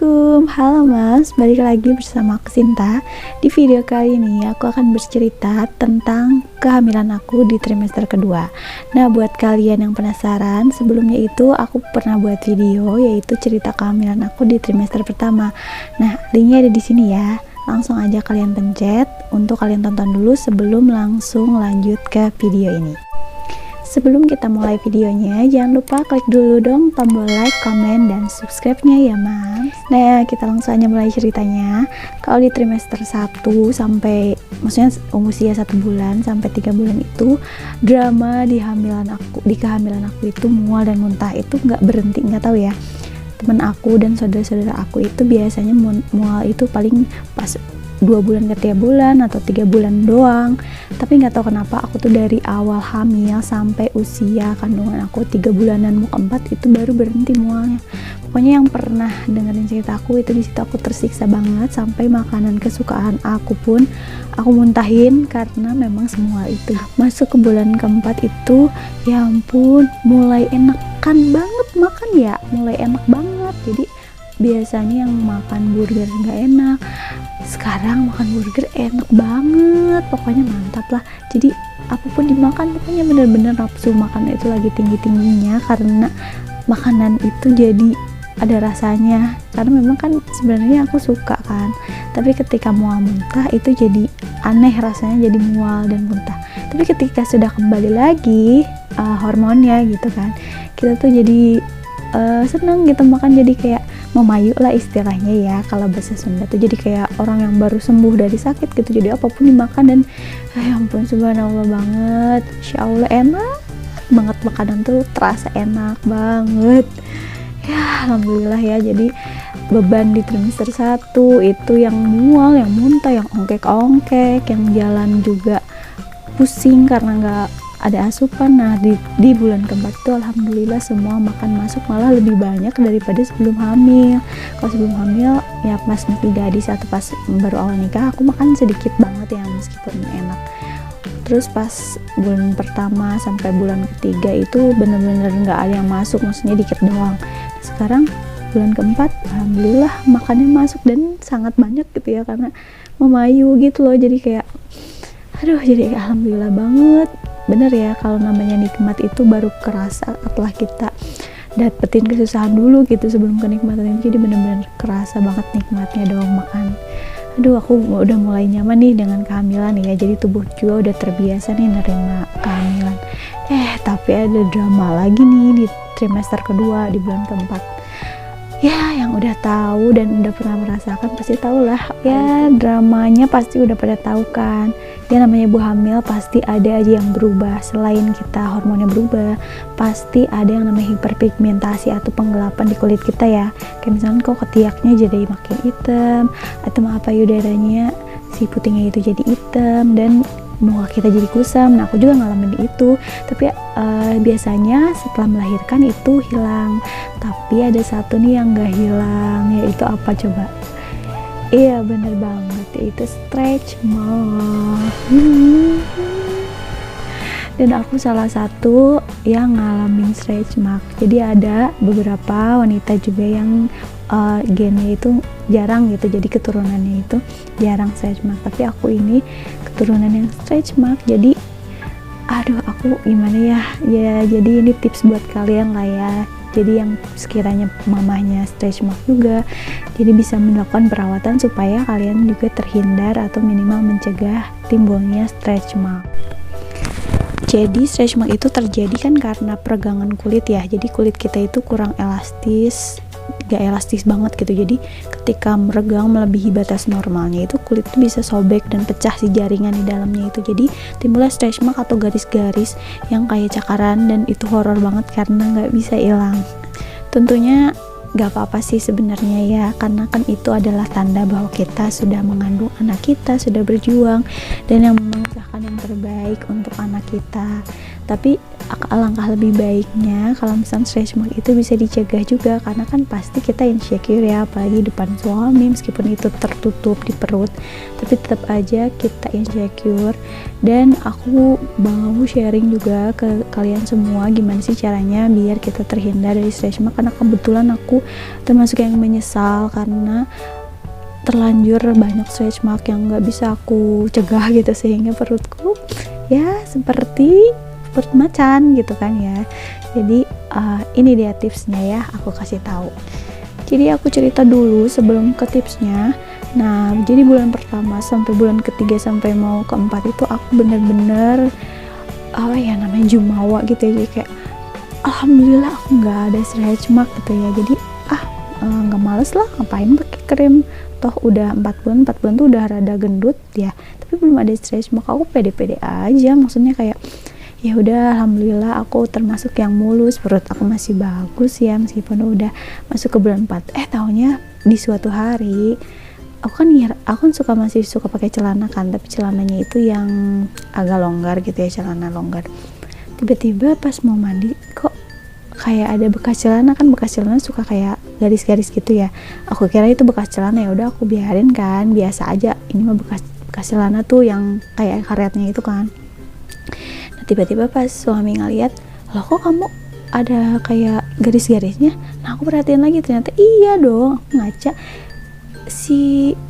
Assalamualaikum, halo Mas, balik lagi bersama aku Sinta. Di video kali ini aku akan bercerita tentang kehamilan aku di trimester kedua. Nah, buat kalian yang penasaran, sebelumnya itu aku pernah buat video yaitu cerita kehamilan aku di trimester pertama. Nah, linknya ada di sini ya. Langsung aja kalian pencet untuk kalian tonton dulu sebelum langsung lanjut ke video ini. Sebelum kita mulai videonya, jangan lupa klik dulu dong tombol like, comment, dan subscribe-nya ya Mas. Nah, kita langsung aja mulai ceritanya. Kalau di trimester 1 sampai, maksudnya usia 1 bulan sampai 3 bulan itu, drama di kehamilan aku itu mual dan muntah itu nggak berhenti, nggak tahu ya. Temen aku dan saudara-saudara aku itu biasanya mual itu paling pas 2 bulan ke 3 bulan atau 3 bulan doang, tapi nggak tahu kenapa aku tuh dari awal hamil sampai usia kandungan aku 3 bulanan mau ke 4 itu baru berhenti mualnya. Pokoknya yang pernah dengerin cerita aku itu, di situ aku tersiksa banget sampai makanan kesukaan aku pun aku muntahin karena memang semua itu. Masuk ke bulan keempat itu ya ampun, mulai enakan banget makan ya, mulai enak banget. Jadi biasanya yang makan burger nggak enak, sekarang makan burger enak banget, pokoknya mantap lah. Jadi apapun dimakan pokoknya bener-bener nafsu makan itu lagi tinggi-tingginya karena makanan itu jadi ada rasanya, karena memang kan sebenarnya aku suka kan, tapi ketika mual muntah itu jadi aneh rasanya, jadi mual dan muntah. Tapi ketika sudah kembali lagi hormonnya gitu kan, kita tuh jadi seneng gitu makan, jadi kayak memayu lah istilahnya ya kalau bahasa Sunda tuh, jadi kayak orang yang baru sembuh dari sakit gitu. Jadi apapun dimakan dan ya ampun subhanallah banget, insya Allah enak banget, makanan tuh terasa enak banget ya, alhamdulillah ya. Jadi beban di trimester 1 itu yang mual, yang muntah, yang ongkek-ongkek, yang jalan juga pusing karena nggak ada asupan. Nah di bulan keempat itu alhamdulillah semua makan masuk, malah lebih banyak daripada sebelum hamil. Kalau sebelum hamil ya pas masih gadis atau pas baru awal nikah aku makan sedikit banget ya meskipun enak. Terus pas bulan pertama sampai bulan ketiga itu bener-bener nggak ada yang masuk, maksudnya dikit doang. Sekarang bulan keempat alhamdulillah makannya masuk dan sangat banyak gitu ya, karena memayu gitu loh. Jadi kayak aduh, jadi alhamdulillah banget. Bener ya, kalau namanya nikmat itu baru kerasa setelah kita dapetin kesusahan dulu gitu sebelum kenikmatan itu. Jadi bener-bener kerasa banget nikmatnya dong makan. Aduh, aku udah mulai nyaman nih dengan kehamilan ya, jadi tubuh juga udah terbiasa nih nerima kehamilan. Tapi ada drama lagi nih di trimester kedua di bulan keempat. Ya, yang udah tahu dan udah pernah merasakan pasti tahu lah ya, dramanya pasti udah pada tahu kan ya. Namanya ibu hamil pasti ada aja yang berubah. Selain kita hormonnya berubah, pasti ada yang namanya hiperpigmentasi atau penggelapan di kulit kita ya. Kayak misalnya kok ketiaknya jadi makin hitam, atau payudaranya si putingnya itu jadi hitam dan muka kita jadi kusam. Nah aku juga ngalamin itu, tapi biasanya setelah melahirkan itu hilang. Tapi ada satu nih yang gak hilang, yaitu apa coba? Iya bener banget, yaitu stretch mark. Dan aku salah satu yang ngalamin stretch mark. Jadi ada beberapa wanita juga yang gennya itu jarang gitu, jadi keturunannya itu jarang stretch mark, tapi aku ini keturunan yang stretch mark. Jadi aduh, aku gimana ya, jadi ini tips buat kalian lah ya. Jadi yang sekiranya mamahnya stretch mark juga, jadi bisa melakukan perawatan supaya kalian juga terhindar atau minimal mencegah timbulnya stretch mark. Jadi stretch mark itu terjadi kan karena peregangan kulit ya. Jadi kulit kita itu kurang elastis, gak elastis banget gitu. Jadi ketika meregang melebihi batas normalnya itu kulit itu bisa sobek dan pecah si jaringan di dalamnya itu. Jadi timbullah stretch mark atau garis-garis yang kayak cakaran, dan itu horor banget karena gak bisa hilang. Tentunya gak apa-apa sih sebenarnya ya, karena kan itu adalah tanda bahwa kita sudah mengandung anak kita, sudah berjuang dan yang mengusahakan yang terbaik untuk anak kita. Tapi alangkah lebih baiknya kalau misalnya stretch mark itu bisa dicegah juga, karena kan pasti kita insecure ya, apalagi depan suami, meskipun itu tertutup di perut tapi tetap aja kita insecure. Dan aku mau sharing juga ke kalian semua gimana sih caranya biar kita terhindar dari stretch mark, karena kebetulan aku termasuk yang menyesal karena terlanjur banyak stretch mark yang nggak bisa aku cegah gitu, sehingga perutku ya seperti perut macan gitu kan ya. Jadi ini dia tipsnya ya, aku kasih tahu. Jadi aku cerita dulu sebelum ke tipsnya. Nah, jadi bulan pertama sampai bulan ketiga sampai mau keempat itu aku bener-bener namanya jumawa gitu ya, jadi kayak alhamdulillah aku nggak ada stretch mark gitu ya. Jadi nggak males lah, ngapain pakai krim, toh udah 4 bulan tuh udah rada gendut ya, tapi belum ada stretch mark. Aku pede-pede aja, maksudnya kayak ya udah alhamdulillah aku termasuk yang mulus, perut aku masih bagus ya meskipun udah masuk ke bulan 4. Taunya di suatu hari aku kan masih suka pakai celana kan, tapi celananya itu yang agak longgar gitu ya, celana longgar. Tiba-tiba pas mau mandi kok kayak ada bekas celana, kan bekas celana suka kayak garis-garis gitu ya. Aku kira itu bekas celana, ya udah aku biarin kan, biasa aja. Ini mah bekas celana tuh yang kayak karetnya itu kan. Nah, tiba-tiba pas suami ngeliat, loh kok kamu ada kayak garis-garisnya. Nah, aku perhatiin lagi, ternyata iya dong, aku ngaca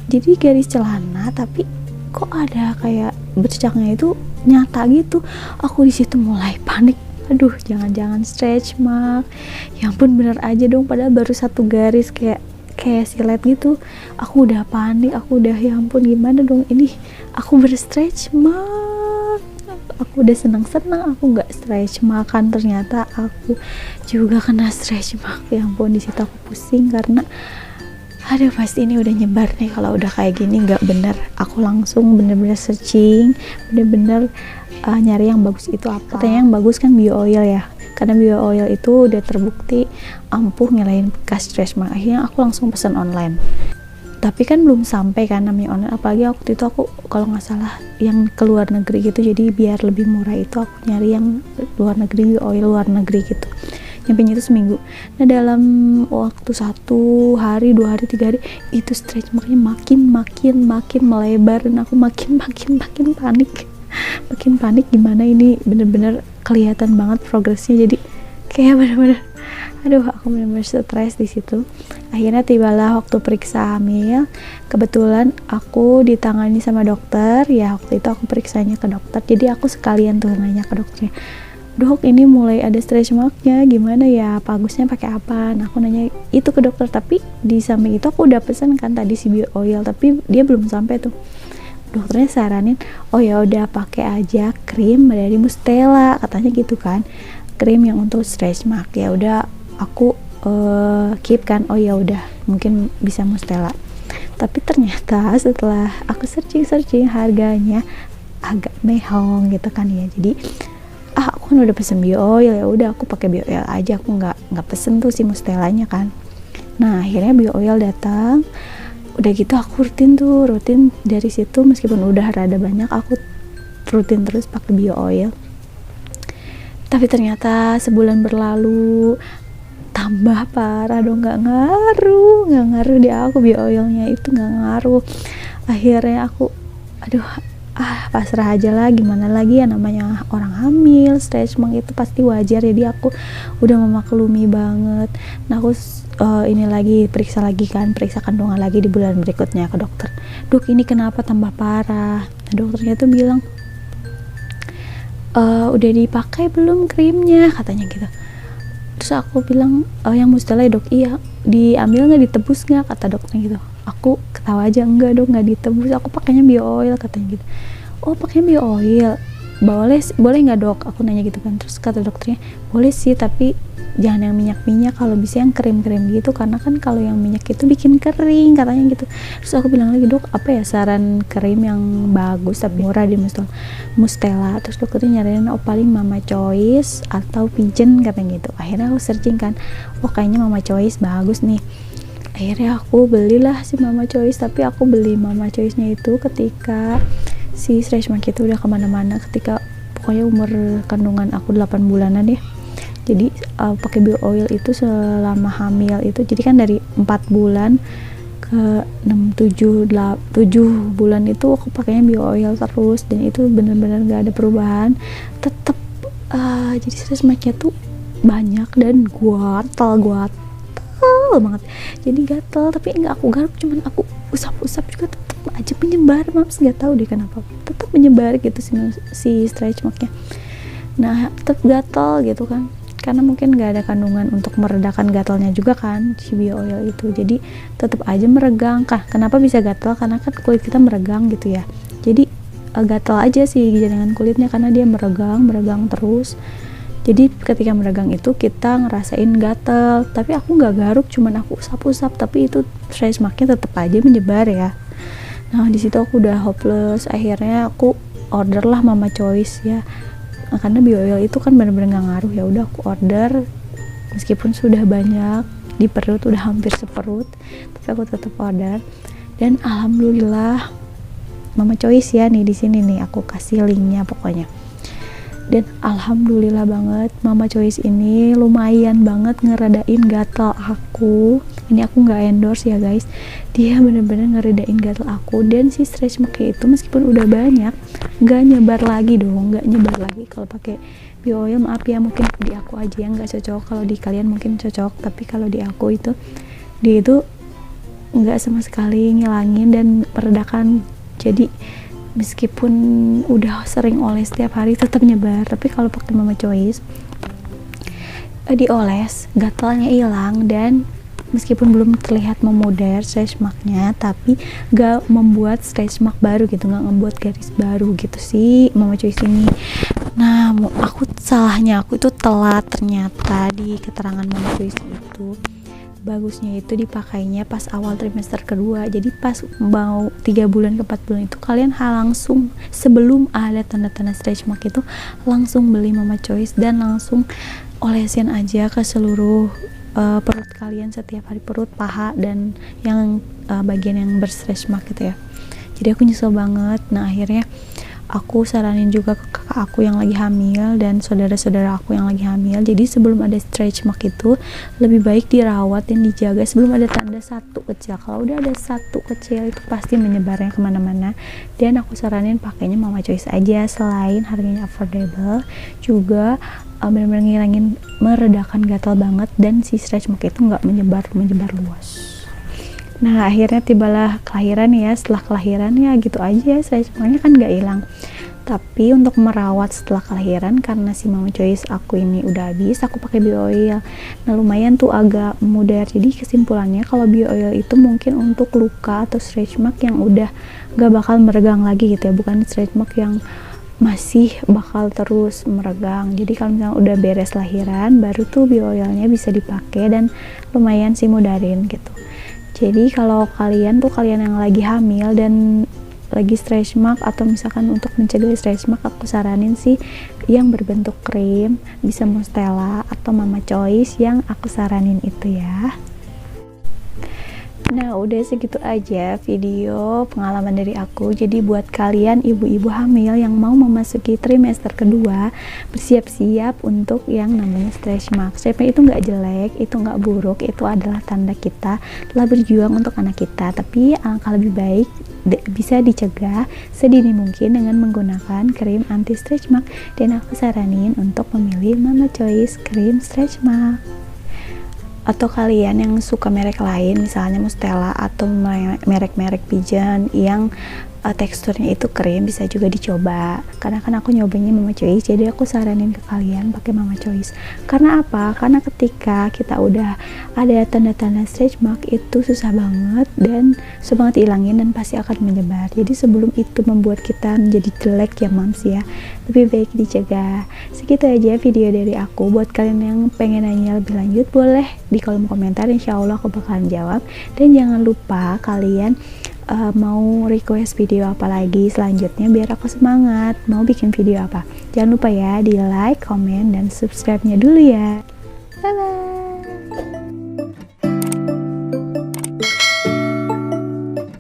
jadi garis celana tapi kok ada kayak bercaknya itu nyata gitu. Aku di situ mulai panik, aduh jangan-jangan stretch mark, ya ampun bener aja dong, padahal baru satu garis kayak silet gitu. Aku udah panik, aku udah ya ampun gimana dong ini, aku berstretch mark. Aku udah senang-senang aku nggak stretch mark, kan ternyata aku juga kena stretch mark. Ya ampun, di situ aku pusing karena aduh pasti ini udah nyebar nih kalau udah kayak gini, nggak bener. Aku langsung bener-bener searching, bener-bener nyari yang bagus itu apa. Katanya yang bagus kan bio oil ya, karena bio oil itu udah terbukti ampuh ngilangin bekas stretch mark. Akhirnya aku langsung pesan online, tapi kan belum sampai kan namanya online, apalagi waktu itu aku kalau nggak salah yang ke luar negeri gitu, jadi biar lebih murah itu aku nyari yang luar negeri, bio oil luar negeri gitu. Nyampenya itu seminggu. Nah, dalam waktu 1 hari, 2 hari, 3 hari itu stretch marknya makin melebar, dan aku makin panik. Makin panik gimana ini, bener-bener kelihatan banget progresnya. Jadi kayak bener-bener aduh, aku bener-bener stres di situ. Akhirnya tibalah waktu periksa hamil. Kebetulan aku ditangani sama dokter ya, waktu itu aku periksanya ke dokter. Jadi aku sekalian tuh nanya ke dokternya, dok ini mulai ada stretch marknya, gimana ya, bagusnya pakai apa? Nah, aku nanya itu ke dokter, tapi di samping itu aku udah pesan kan tadi si bio oil, tapi dia belum sampai tuh. Dokternya saranin, oh ya udah pakai aja krim dari Mustela, katanya gitu kan, krim yang untuk stretch mark. Ya udah aku keep kan, oh ya udah mungkin bisa Mustela. Tapi ternyata setelah aku searching harganya agak mehong gitu kan ya. Jadi aku kan udah pesen bio oil, ya udah aku pakai bio oil aja, aku nggak pesen tuh si Mustelanya kan. Nah, akhirnya bio oil datang. Udah gitu aku rutin dari situ, meskipun udah rada banyak aku rutin terus pakai bio oil. Tapi ternyata sebulan berlalu tambah parah dong, nggak ngaruh di aku, bio oilnya itu nggak ngaruh. Akhirnya aku pasrah aja lah, gimana lagi ya, namanya orang hamil stretch mark itu pasti wajar. Jadi aku udah memaklumi banget. Nah, aku periksa kandungan lagi di bulan berikutnya ke dokter. Dok, ini kenapa tambah parah? Nah, dokternya tuh bilang udah dipakai belum krimnya, katanya gitu. Terus aku bilang yang Mustela ya dok. Iya, diambil nggak, ditebus nggak, kata dokternya gitu. Aku ketawa aja, enggak dok, nggak ditebus, aku pakainya bio oil, katanya gitu. Oh, pakainya bio oil, boleh nggak dok, aku nanya gitu kan. Terus kata dokternya, boleh sih, tapi jangan yang minyak, kalau bisa yang krim gitu, karena kan kalau yang minyak itu bikin kering, katanya gitu. Terus aku bilang lagi, dok apa ya saran krim yang bagus tapi murah di Mustela? Terus dokternya nyaranin paling Mama Choice atau Pigeon, katanya gitu. Akhirnya aku searching kan, kayaknya Mama Choice bagus nih. Akhirnya aku belilah si Mama Choice, tapi aku beli Mama Choice nya itu ketika si stretch mark itu udah kemana-mana, ketika pokoknya umur kandungan aku 8 bulanan ya. Jadi pakai bio oil itu selama hamil itu, jadi kan dari 4 bulan ke 6, 7 bulan itu aku pakainya bio oil terus, dan itu bener-bener gak ada perubahan. Tetap jadi stretch marknya tuh banyak dan gatal banget. Jadi gatal, tapi nggak aku garuk, cuman aku usap-usap juga tetap aja menyebar. Mams nggak tahu deh kenapa tetap menyebar gitu si stretch marknya. Nah tetap gatal gitu kan, karena mungkin nggak ada kandungan untuk meredakan gatalnya juga kan si bio oil itu, jadi tetap aja meregang. Kenapa bisa gatal? Karena kan kulit kita meregang gitu ya, jadi gatal aja sih jaringan kulitnya karena dia meregang terus. Jadi ketika meregang itu kita ngerasain gatal, tapi aku nggak garuk, cuman aku usap-usap, tapi itu stretch marknya tetap aja menyebar ya. Nah di situ aku udah hopeless, akhirnya aku order lah Mama Choice ya. Nah, karena bio oil itu kan bener-bener nggak ngaruh, ya udah aku order meskipun sudah banyak di perut, udah hampir seperut, tapi aku tetap order. Dan alhamdulillah Mama Choice ya nih, di sini nih aku kasih linknya pokoknya. Dan alhamdulillah banget Mama Choice ini lumayan banget ngeredain gatal aku. Ini aku nggak endorse ya guys, dia bener-bener ngeredain gatal aku. Dan si stretch mark itu meskipun udah banyak nggak nyebar lagi kalau pakai bio oil. Maaf ya, mungkin di aku aja yang nggak cocok, kalau di kalian mungkin cocok, tapi kalau di aku itu dia itu nggak sama sekali ngilangin dan meredakan. Jadi meskipun udah sering oles setiap hari tetap nyebar. Tapi kalau pakai Mama Choice dioles gatalnya hilang, dan meskipun belum terlihat memudar stretch marknya, tapi gak membuat stretch mark baru gitu, gak membuat garis baru gitu sih Mama Choice ini. Nah salahnya aku itu telat ternyata di keterangan Mama Choice itu. Bagusnya itu dipakainya pas awal trimester kedua, jadi pas mau 3 bulan ke 4 bulan itu kalian langsung, sebelum ada tanda-tanda stretch mark itu, langsung beli Mama Choice dan langsung olesin aja ke seluruh perut kalian, setiap hari, perut, paha, dan yang bagian yang berstretch mark gitu ya. Jadi aku nyesel banget. Nah akhirnya aku saranin juga ke kakak aku yang lagi hamil dan saudara-saudara aku yang lagi hamil, jadi sebelum ada stretch mark itu lebih baik dirawat dan dijaga sebelum ada tanda satu kecil. Kalau udah ada satu kecil itu pasti menyebarnya kemana-mana. Dan aku saranin pakainya Mama Choice aja, selain harganya affordable juga benar-benar ngilangin, meredakan gatal banget, dan si stretch mark itu nggak menyebar luas. Nah akhirnya tibalah kelahiran ya. Setelah kelahiran ya gitu aja, stretch marknya kan gak hilang. Tapi untuk merawat setelah kelahiran, karena si Mama Choice aku ini udah habis, aku pakai bio oil. Nah lumayan tuh agak mudar. Jadi kesimpulannya kalau bio oil itu mungkin untuk luka atau stretch mark yang udah gak bakal meregang lagi gitu ya, bukan stretch mark yang masih bakal terus meregang. Jadi kalau misalnya udah beres lahiran, baru tuh bio oilnya bisa dipakai dan lumayan sih mudarin gitu. Jadi kalau kalian yang lagi hamil dan lagi stretch mark, atau misalkan untuk mencegah stretch mark, aku saranin sih yang berbentuk krim, bisa Mustela atau Mama Choice yang aku saranin itu ya. Nah udah segitu aja video pengalaman dari aku. Jadi buat kalian ibu-ibu hamil yang mau memasuki trimester kedua, bersiap-siap untuk yang namanya stretch mark. Stretch mark itu nggak jelek, itu nggak buruk, itu adalah tanda kita telah berjuang untuk anak kita. Tapi alangkah lebih baik bisa dicegah sedini mungkin dengan menggunakan krim anti stretch mark, dan aku saranin untuk memilih Mama Choice krim stretch mark. Atau kalian yang suka merek lain, misalnya Mustela atau merek-merek pigeon yang teksturnya itu krim, bisa juga dicoba. Karena kan aku nyobanya Mama Choice, jadi aku saranin ke kalian pakai Mama Choice. Karena apa? Karena ketika kita udah ada tanda-tanda stretch mark itu susah banget dan susah banget hilangin dan pasti akan menyebar. Jadi sebelum itu membuat kita menjadi jelek ya Mams ya, lebih baik dicegah. Segitu aja video dari aku. Buat kalian yang pengen nanya lebih lanjut, boleh di kolom komentar, insya Allah aku bakalan jawab. Dan jangan lupa kalian mau request video apa lagi selanjutnya biar aku semangat mau bikin video apa. Jangan lupa ya di like, komen, dan subscribe-nya dulu ya.